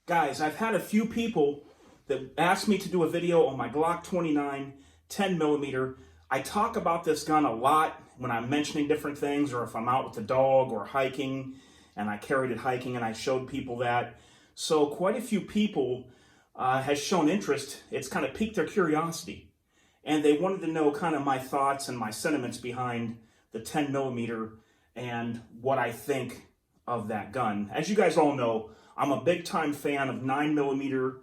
Guys, I've had a few people that asked me to do a video on my Glock 29 10mm. I talk about this gun a lot when I'm mentioning different things, or if I'm out with the dog or hiking, and I carried it hiking and I showed people that. So quite a few people has shown interest. It's kind of piqued their curiosity, and they wanted to know kind of my thoughts and my sentiments behind the 10mm and what I think of that gun. As you guys all know, I'm a big time fan of 9mm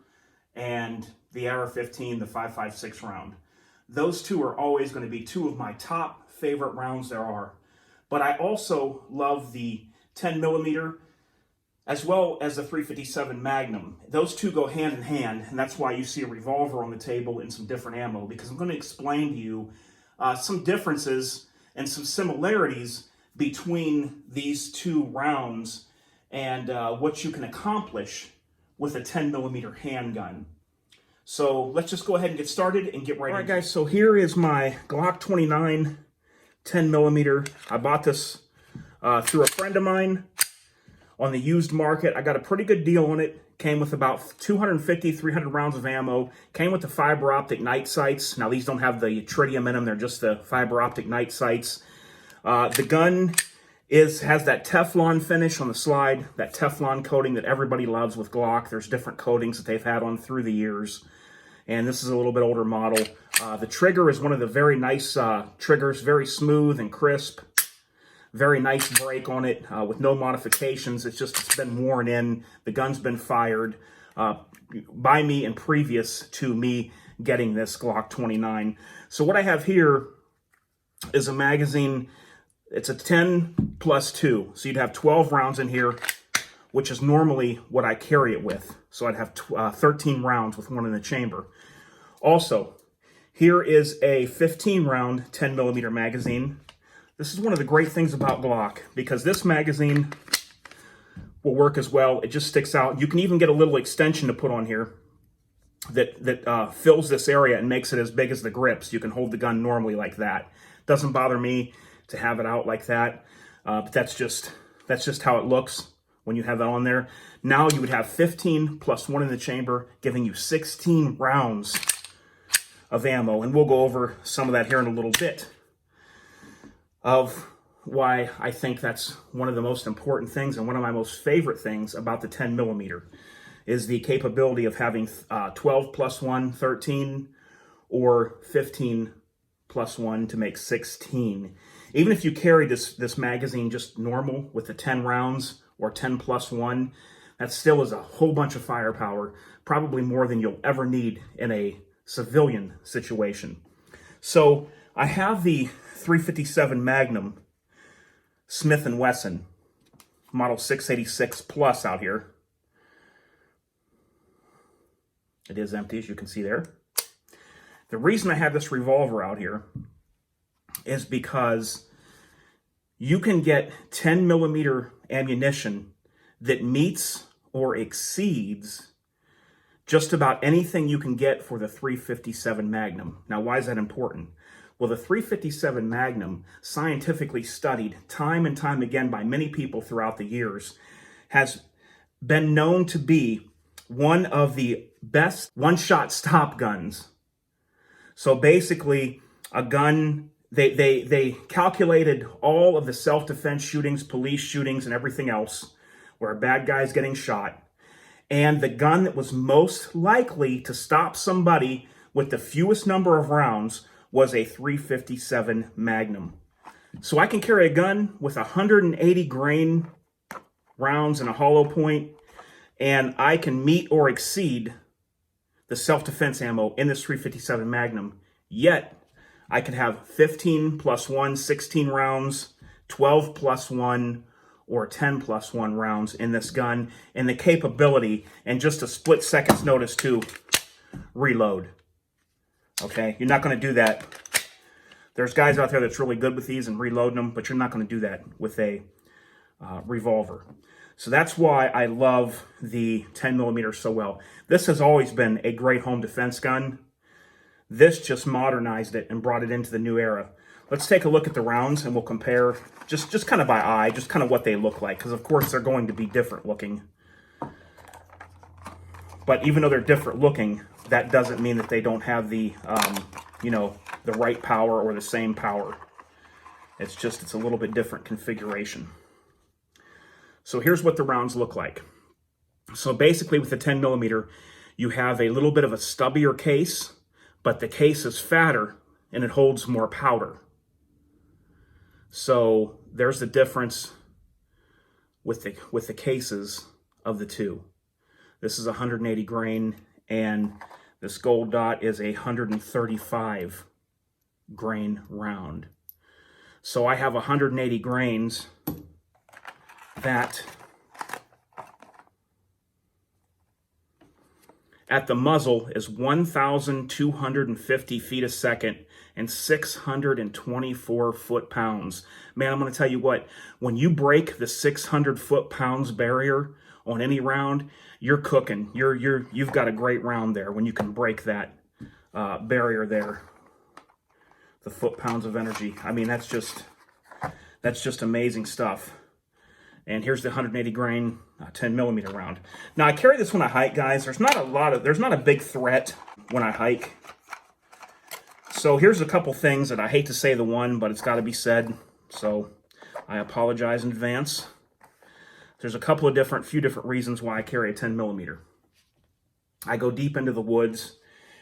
and the AR-15, the 5.56 round. Those two are always going to be two of my top favorite rounds there are. But I also love the 10mm as well as the 357 Magnum. Those two go hand in hand, and that's why you see a revolver on the table and some different ammo, because I'm going to explain to you some differences and some similarities between these two rounds and what you can accomplish with a 10mm handgun. So let's just go ahead and get started and get right. All right, guys, so here is my Glock 29 10mm. I bought this through a friend of mine on the used market. I got a pretty good deal on it. Came with about 250, 300 rounds of ammo. Came with the fiber optic night sights. Now, these don't have the tritium in them. They're just the fiber optic night sights. The gun has that Teflon finish on the slide, that Teflon coating that everybody loves with Glock. There's different coatings that they've had on through the years, and this is a little bit older model. The trigger is one of the very nice triggers, very smooth and crisp. Very nice break on it with no modifications. It's been worn in. The gun's been fired by me and previous to me getting this Glock 29. So what I have here is a magazine. It's a 10+2, so you'd have 12 rounds in here, which is normally what I carry it with. So I'd have 13 rounds with one in the chamber. Also, here is a 15-round 10mm magazine. This is one of the great things about Glock, because this magazine will work as well. It just sticks out. You can even get a little extension to put on here that fills this area and makes it as big as the grips. You can hold the gun normally like that. Doesn't bother me to have it out like that, but that's just how it looks when you have that on there. Now you would have 15 plus one in the chamber, giving you 16 rounds of ammo, and we'll go over some of that here in a little bit of why I think that's one of the most important things and one of my most favorite things about the 10mm is the capability of having 12 plus 1, 13, or 15 plus 1 to make 16. Even if you carry this magazine just normal with the 10 rounds or 10 plus 1, that still is a whole bunch of firepower, probably more than you'll ever need in a civilian situation. So I have the 357 Magnum Smith & Wesson model 686 plus out here. It is empty, as you can see there. The reason I have this revolver out here is because you can get 10mm ammunition that meets or exceeds just about anything you can get for the 357 Magnum. Now, why is that important? Well, the 357 Magnum, scientifically studied time and time again by many people throughout the years, has been known to be one of the best one-shot stop guns. So basically, a gun, they calculated all of the self-defense shootings, police shootings, and everything else where a bad guy's getting shot. And the gun that was most likely to stop somebody with the fewest number of rounds was a 357 Magnum. So I can carry a gun with 180 grain rounds and a hollow point, and I can meet or exceed the self-defense ammo in this 357 Magnum. Yet, I could have 15 plus 1, 16 rounds, 12 plus 1, or 10 plus 1 rounds in this gun, and the capability, and just a split second's notice to reload. Okay, you're not going to do that. There's guys out there that's really good with these and reloading them, but you're not going to do that with a revolver. So that's why I love the 10mm so well. This has always been a great home defense gun. This just modernized it and brought it into the new era. Let's take a look at the rounds and we'll compare just kind of by eye, just kind of what they look like, because of course they're going to be different looking. But even though they're different looking, that doesn't mean that they don't have the, you know, the right power or the same power. It's just, it's a little bit different configuration. So here's what the rounds look like. So basically with the 10 millimeter, you have a little bit of a stubbier case, but the case is fatter and it holds more powder. So there's the difference with the cases of the two. This is 180 grain, and this gold dot is a 135 grain round. So I have 180 grains that at the muzzle is 1,250 feet a second and 624 foot-pounds. Man, I'm going to tell you what, when you break the 600 foot-pounds barrier on any round, you're cooking. You've got a great round there when you can break that barrier there. The foot-pounds of energy. I mean, that's just amazing stuff. And here's the 180 grain 10 millimeter round. Now I carry this when I hike, guys. There's not a big threat when I hike. So here's a couple things that I hate to say the one, but it's got to be said. So I apologize in advance. There's a few different reasons why I carry a 10 millimeter. I go deep into the woods,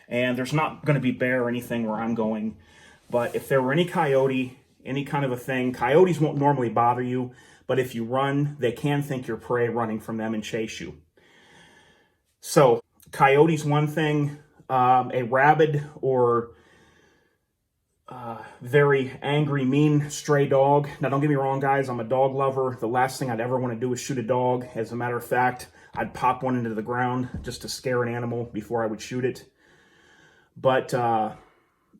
and there's not going to be bear or anything where I'm going. But if there were any coyote, any kind of a thing, coyotes won't normally bother you, but if you run, they can think you're prey running from them and chase you. So coyotes, one thing, a rabid or very angry, mean stray dog. Now, don't get me wrong, guys. I'm a dog lover. The last thing I'd ever want to do is shoot a dog. As a matter of fact, I'd pop one into the ground just to scare an animal before I would shoot it. But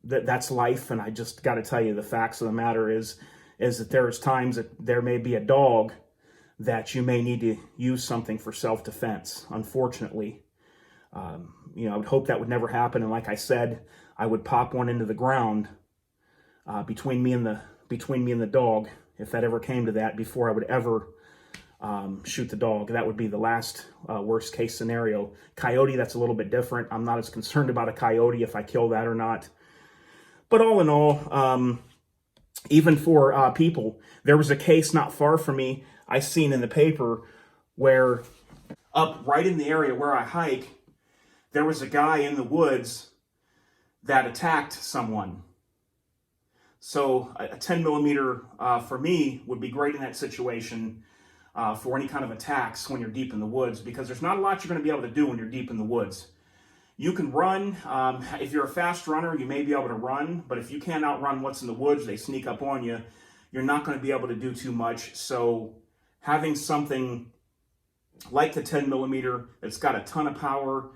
that's life, and I just got to tell you, the facts of the matter is that there's times that there may be a dog that you may need to use something for self-defense, unfortunately. You know, I would hope that would never happen, and like I said, I would pop one into the ground between me and the dog, if that ever came to that, before I would ever shoot the dog. That would be the last worst case scenario. Coyote, that's a little bit different. I'm not as concerned about a coyote if I kill that or not. But all in all, even for people, there was a case not far from me I seen in the paper where up right in the area where I hike, there was a guy in the woods that attacked someone. So a 10 millimeter for me would be great in that situation for any kind of attacks when you're deep in the woods, because there's not a lot you're going to be able to do when you're deep in the woods. You can run. If you're a fast runner, you may be able to run, but if you can't outrun what's in the woods, they sneak up on you, you're not going to be able to do too much. So having something like the 10 millimeter that's got a ton of power,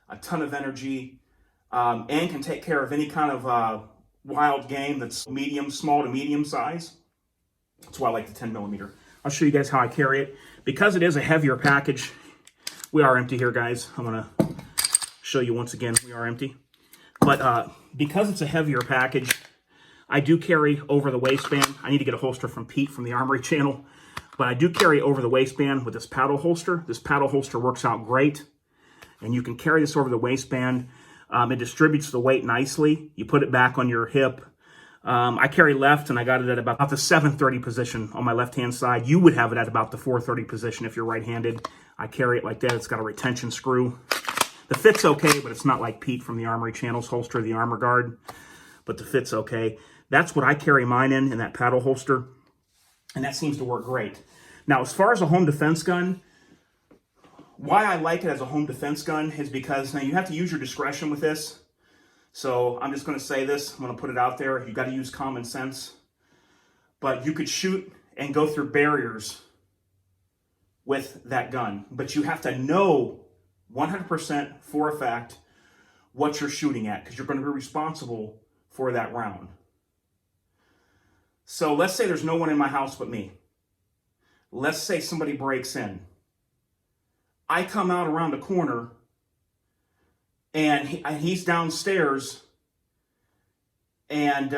a ton of energy, and can take care of any kind of wild game that's small to medium size. That's why I like the 10 millimeter. I'll show you guys how I carry it. Because it is a heavier package, we are empty here, guys. I'm going to show you once again, we are empty. But because it's a heavier package, I do carry over the waistband. I need to get a holster from Pete from the Armory channel. But I do carry over the waistband with this paddle holster. This paddle holster works out great. And you can carry this over the waistband. It distributes the weight nicely. You put it back on your hip. I carry left, and I got it at about the 730 position on my left-hand side. You would have it at about the 430 position if you're right-handed. I carry it like that. It's got a retention screw. The fit's okay, but it's not like Pete from the Armory channel's holster, the Armor Guard. But the fit's okay. That's what I carry mine in that paddle holster. And that seems to work great. Now, as far as a home defense gun, why I like it as a home defense gun is because now you have to use your discretion with this. So I'm just going to say this. I'm going to put it out there. You've got to use common sense. But you could shoot and go through barriers with that gun. But you have to know 100% for a fact what you're shooting at, because you're going to be responsible for that round. So let's say there's no one in my house but me. Let's say somebody breaks in. I come out around the corner and he's downstairs, and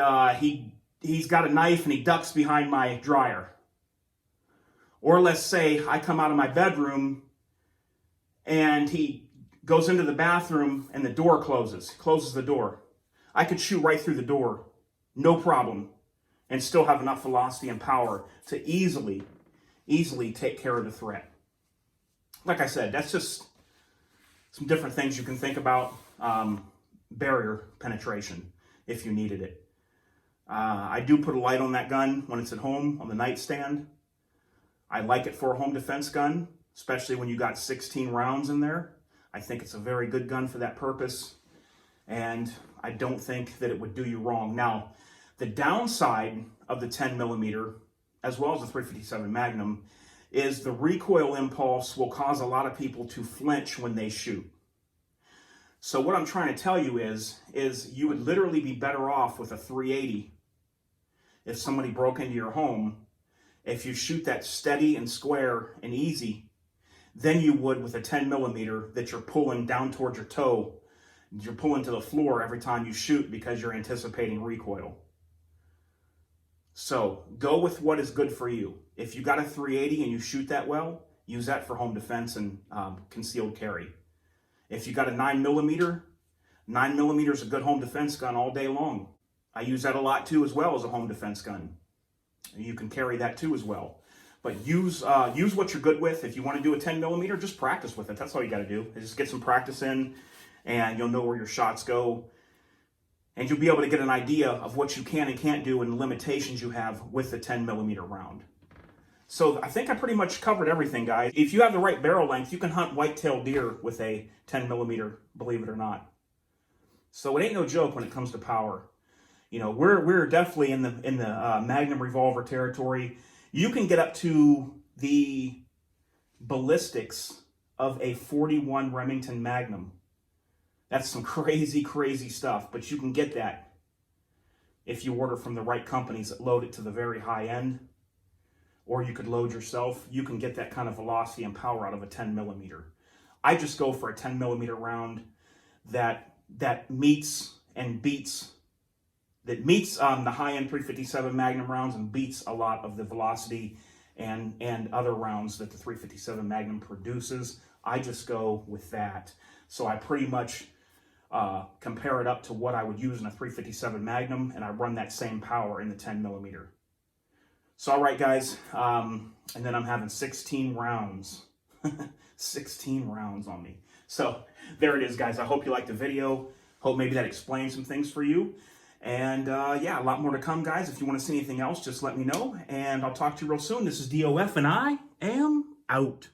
he's got a knife and he ducks behind my dryer. Or let's say I come out of my bedroom and goes into the bathroom and the door closes the door. I could shoot right through the door, no problem, and still have enough velocity and power to easily take care of the threat. Like I said, that's just some different things you can think about. Barrier penetration, if you needed it. I do put a light on that gun when it's at home on the nightstand. I like it for a home defense gun, especially when you got 16 rounds in there. I think it's a very good gun for that purpose, and I don't think that it would do you wrong. Now, the downside of the 10 millimeter, as well as the 357 Magnum, is the recoil impulse will cause a lot of people to flinch when they shoot. So what I'm trying to tell you is you would literally be better off with a 380 if somebody broke into your home, if you shoot that steady and square and easy, than you would with a 10 millimeter that you're pulling down towards your toe. You're pulling to the floor every time you shoot because you're anticipating recoil. So go with what is good for you. If you got a 380 and you shoot that well, use that for home defense and concealed carry. If you got a 9mm, 9mm is a good home defense gun all day long. I use that a lot too as well as a home defense gun. You can carry that too as well. But use what you're good with. If you want to do a 10mm, just practice with it. That's all you got to do. Just get some practice in, and you'll know where your shots go. And you'll be able to get an idea of what you can and can't do and the limitations you have with the 10mm round. So I think I pretty much covered everything, guys. If you have the right barrel length, you can hunt white-tailed deer with a 10mm, believe it or not. So it ain't no joke when it comes to power. You know, we're definitely in the Magnum revolver territory. You can get up to the ballistics of a 41 Remington Magnum. That's some crazy, crazy stuff, but you can get that if you order from the right companies that load it to the very high end, or you could load yourself. You can get that kind of velocity and power out of a 10mm. I just go for a 10mm round that meets and beats, the high-end 357 Magnum rounds and beats a lot of the velocity and other rounds that the 357 Magnum produces. I just go with that. So I pretty much compare it up to what I would use in a 357 Magnum, and I run that same power in the 10mm. So, all right, guys, and then I'm having 16 rounds. 16 rounds on me. So there it is, guys. I hope you liked the video. Hope maybe that explains some things for you. And yeah, a lot more to come, guys. If you want to see anything else, just let me know. And I'll talk to you real soon. This is DOF, and I am out.